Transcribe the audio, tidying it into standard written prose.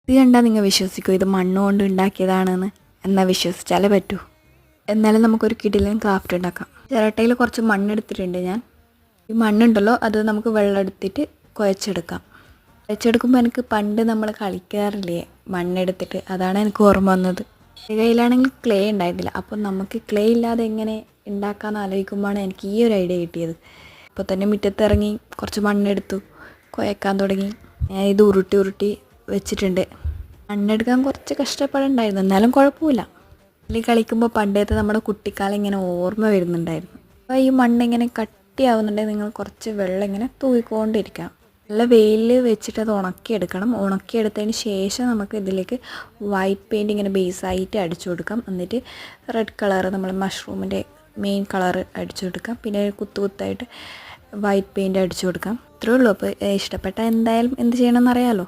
ഇത് കണ്ടാൽ നിങ്ങൾ വിശ്വസിക്കൂ ഇത് മണ്ണ് കൊണ്ട് ഉണ്ടാക്കിയതാണെന്ന്? എന്നാൽ വിശ്വസിച്ചാലേ പറ്റൂ. എന്നാലും നമുക്കൊരു കിടിലൻ ക്രാഫ്റ്റ് ഉണ്ടാക്കാം. ചിരട്ടയിൽ കുറച്ച് മണ്ണെടുത്തിട്ടുണ്ട് ഞാൻ. ഈ മണ്ണുണ്ടല്ലോ അത് നമുക്ക് വെള്ളം എടുത്തിട്ട് കുഴച്ചെടുക്കാം. കുഴച്ചെടുക്കുമ്പോൾ എനിക്ക് പണ്ട് നമ്മൾ കളിക്കാറില്ലേ മണ്ണെടുത്തിട്ട്, അതാണ് എനിക്ക് ഓർമ്മ വന്നത്. എൻ്റെ കയ്യിലാണെങ്കിൽ ക്ലേ ഉണ്ടായിരുന്നില്ല. അപ്പം നമുക്ക് ക്ലേ ഇല്ലാതെ എങ്ങനെ ഉണ്ടാക്കാമെന്ന് ആലോചിക്കുമ്പോഴാണ് എനിക്ക് ഈ ഒരു ഐഡിയ കിട്ടിയത്. അപ്പോൾ തന്നെ മുറ്റത്തിറങ്ങി കുറച്ച് മണ്ണെടുത്തു, കുഴക്കാൻ തുടങ്ങി. ഞാൻ ഇത് ഉരുട്ടി ഉരുട്ടി വെച്ചിട്ടുണ്ട്. മണ്ണെടുക്കാൻ കുറച്ച് കഷ്ടപ്പാടുണ്ടായിരുന്നു, എന്നാലും കുഴപ്പമില്ല. ഇതിൽ കളിക്കുമ്പോൾ പണ്ടത്തെ നമ്മുടെ കുട്ടിക്കാലം ഇങ്ങനെ ഓർമ്മ വരുന്നുണ്ടായിരുന്നു. അപ്പോൾ ഈ മണ്ണിങ്ങനെ കട്ടിയാവുന്നുണ്ടെങ്കിൽ നിങ്ങൾ കുറച്ച് വെള്ളം ഇങ്ങനെ തൂക്കിക്കൊണ്ടിരിക്കണം. നല്ല വെയിൽ വെച്ചിട്ട് അത് ഉണക്കിയെടുക്കണം. ഉണക്കിയെടുത്തതിന് ശേഷം നമുക്ക് ഇതിലേക്ക് വൈറ്റ് പെയിൻറ്റ് ഇങ്ങനെ ബേസായിട്ട് അടിച്ചു കൊടുക്കാം. എന്നിട്ട് റെഡ് കളർ നമ്മൾ മഷ്റൂമിൻ്റെ മെയിൻ കളർ അടിച്ചു കൊടുക്കാം. പിന്നെ കുത്തു കുത്തായിട്ട് വൈറ്റ് പെയിൻറ്റ് അടിച്ചു കൊടുക്കാം. ഇത്രയേ ഉള്ളൂ. അപ്പോൾ ഇഷ്ടപ്പെട്ട എന്തായാലും എന്ത് ചെയ്യണമെന്ന് അറിയാമല്ലോ.